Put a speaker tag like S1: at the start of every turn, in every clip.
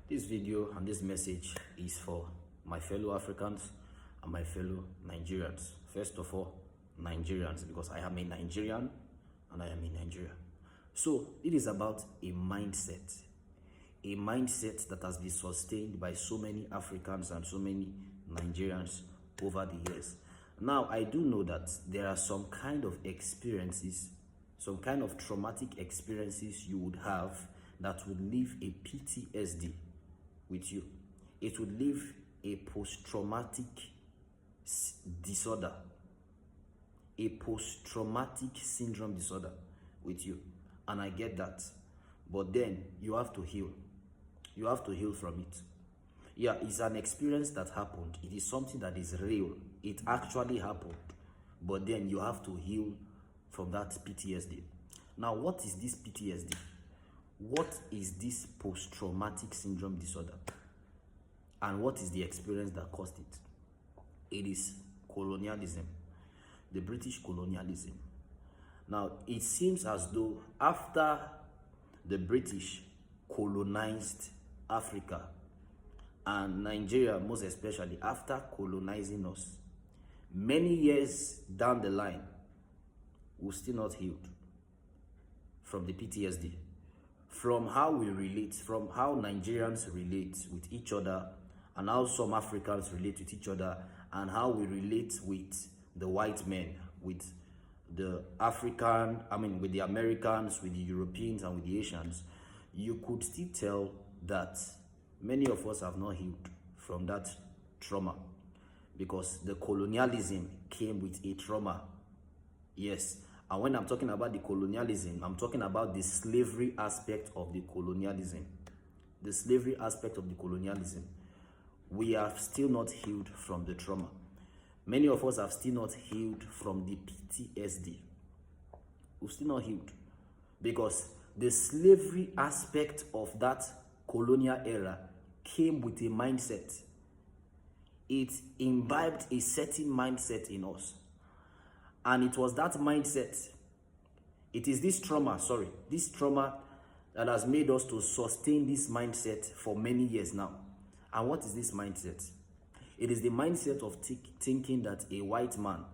S1: This video and this message is for my fellow Africans and my fellow Nigerians. First of all, Nigerians, because I am a Nigerian and I am in Nigeria. So it is about a mindset that has been sustained by so many Africans and so many Nigerians over the years. Now, I do know that there are some kind of experiences, some kind of traumatic experiences you would have that would leave a PTSD with you. It would leave a post-traumatic disorder, a post-traumatic syndrome disorder with you. And I get that. But then you have to heal. You have to heal from it. Yeah, it's an experience that happened. It is something that is real. It actually happened. But then you have to heal from that PTSD. Now, what is this PTSD? What is this post-traumatic syndrome disorder? And what is the experience that caused it? It is colonialism, the British colonialism. Now, it seems as though after the British colonized Africa, and Nigeria most especially, after colonizing us, many years down the line, we're still not healed from the PTSD. From how we relate, from how Nigerians relate with each other, and how some Africans relate with each other, and how we relate with the white men, with the with the Americans, with the Europeans, and with the Asians, you could still tell that many of us have not healed from that trauma, because the colonialism came with a trauma. Yes. And when I'm talking about the colonialism, I'm talking about the slavery aspect of the colonialism. The slavery aspect of the colonialism. We are still not healed from the trauma. Many of us have still not healed from the PTSD. We're still not healed. Because the slavery aspect of that colonial era came with a mindset. It imbibed a certain mindset in us. And it was that mindset, it is this trauma that has made us to sustain this mindset for many years now. And what is this mindset? It is the mindset of thinking that a white man,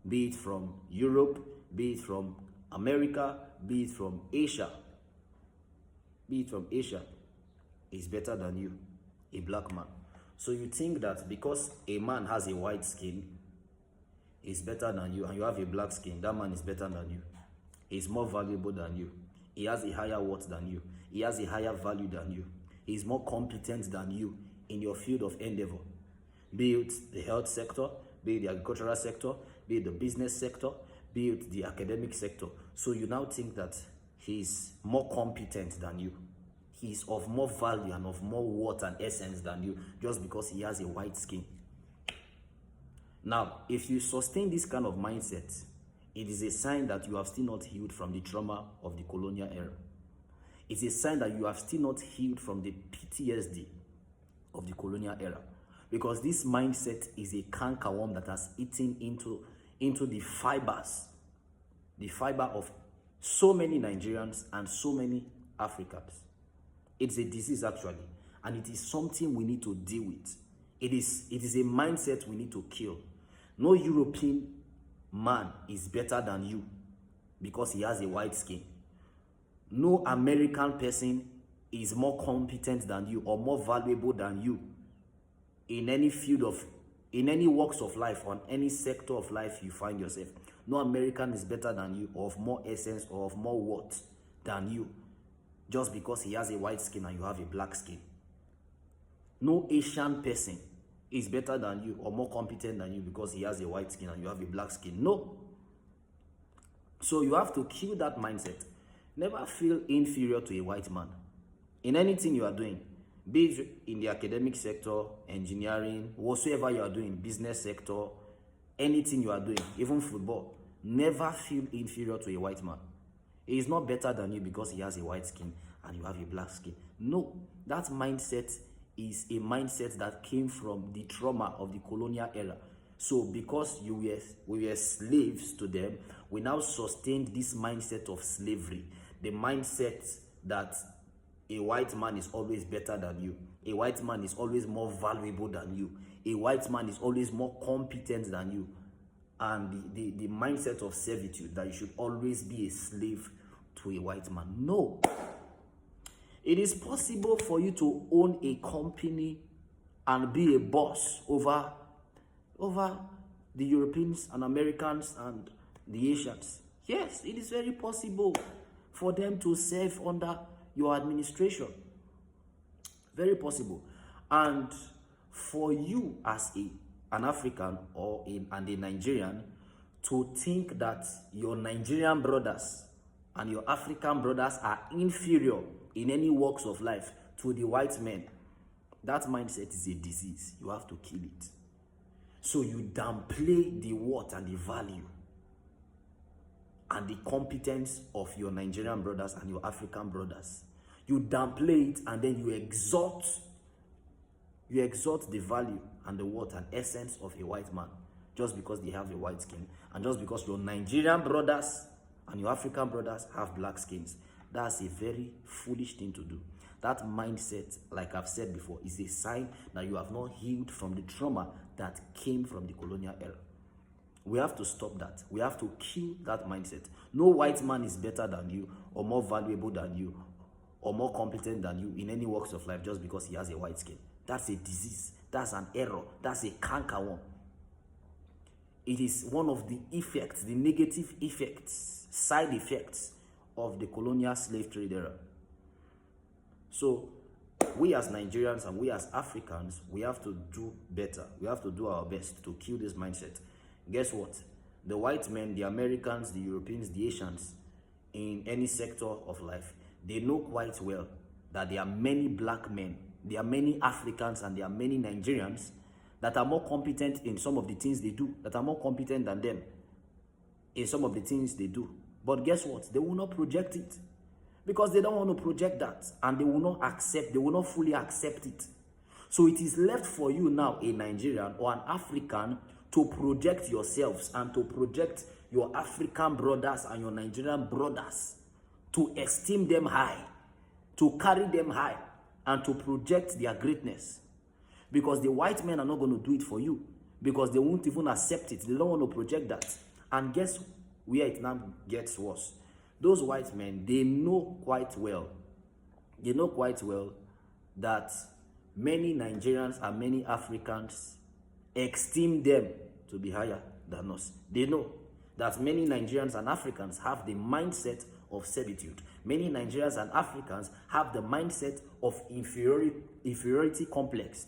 S1: be it from Europe, be it from America, be it from Asia, is better than you, a black man. So you think that because a man has a white skin, is better than you, and you have a black skin, that man is better than you. He's more valuable than you. He has a higher worth than you. He has a higher value than you. He's more competent than you in your field of endeavor. Be it the health sector, be it the agricultural sector, be it the business sector, be it the academic sector. So you now think that he's more competent than you. He's of more value and of more worth and essence than you, just because he has a white skin. Now, if you sustain this kind of mindset, it is a sign that you have still not healed from the trauma of the colonial era. It's a sign that you have still not healed from the PTSD of the colonial era. Because this mindset is a cankerworm that has eaten into the fiber of so many Nigerians and so many Africans. It's a disease actually, and it is something we need to deal with. It is a mindset we need to kill. No European man is better than you because he has a white skin. No American person is more competent than you or more valuable than you in any walks of life or in any sector of life you find yourself. No American is better than you or of more essence or of more worth than you just because he has a white skin and you have a black skin. No Asian person is better than you or more competent than you because he has a white skin and you have a black skin. No. So you have to kill that mindset. Never feel inferior to a white man in anything you are doing, be it in the academic sector, engineering, whatsoever you are doing, business sector, anything you are doing, even football. Never feel inferior to a white man. He is not better than you because he has a white skin and you have a black skin. No, that mindset is a mindset that came from the trauma of the colonial era. So because we were slaves to them, we now sustained this mindset of slavery. The mindset that A white man is always better than you. A white man is always more valuable than you. A white man is always more competent than you. And the mindset of servitude, that you should always be a slave to a white man. No. It is possible for you to own a company and be a boss over the Europeans and Americans and the Asians. Yes, it is very possible for them to serve under your administration. Very possible. And for you as an African and a Nigerian to think that your Nigerian brothers and your African brothers are inferior in any walks of life to the white men, that mindset is a disease. You have to kill it. So you downplay the worth and the value and the competence of your Nigerian brothers and your African brothers. You downplay it, and then you exalt the value and the worth and essence of a white man just because they have a white skin, and just because your Nigerian brothers and your African brothers have black skins. That's a very foolish thing to do. That mindset, like I've said before, is a sign that you have not healed from the trauma that came from the colonial era. We have to stop that. We have to kill that mindset. No white man is better than you, or more valuable than you, or more competent than you in any walks of life just because he has a white skin. That's a disease. That's an error. That's a canker one. It is one of the effects, the negative effects, side effects of the colonial slave trade era. So we as Nigerians and we as Africans, we have to do better. We have to do our best to kill this mindset. Guess what? The white men, the Americans, the Europeans, the Asians, in any sector of life, they know quite well that there are many black men, there are many Africans, and there are many Nigerians that are more competent in some of the things they do, that are more competent than them in some of the things they do. But guess what? They will not project it because they don't want to project that, and they will not fully accept it. So it is left for you now, a Nigerian or an African, to project yourselves and to project your African brothers and your Nigerian brothers, to esteem them high, to carry them high, and to project their greatness. Because the white men are not going to do it for you, because they won't even accept it. They don't want to project that. And guess where it now gets worse? Those white men, they know quite well that many Nigerians and many Africans esteem them to be higher than us. They know that many Nigerians and Africans have the mindset of servitude. Many Nigerians and Africans have the mindset of inferiority complex.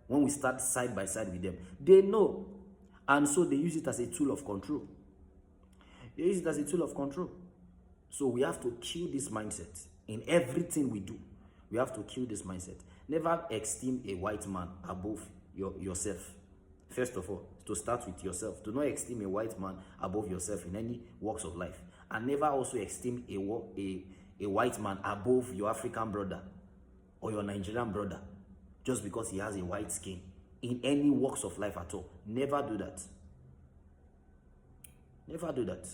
S1: When we start side by side with them, they know, and so they use it as a tool of control. They use it as a tool of control. So we have to kill this mindset in everything we do. We have to kill this mindset. Never esteem a white man above yourself. First of all, to start with yourself. Do not esteem a white man above yourself in any walks of life. And never also esteem a white man above your African brother or your Nigerian brother just because he has a white skin in any walks of life at all. Never do that. Never do that.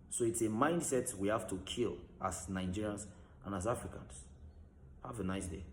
S1: So it's a mindset we have to kill as Nigerians and as Africans. Have a nice day.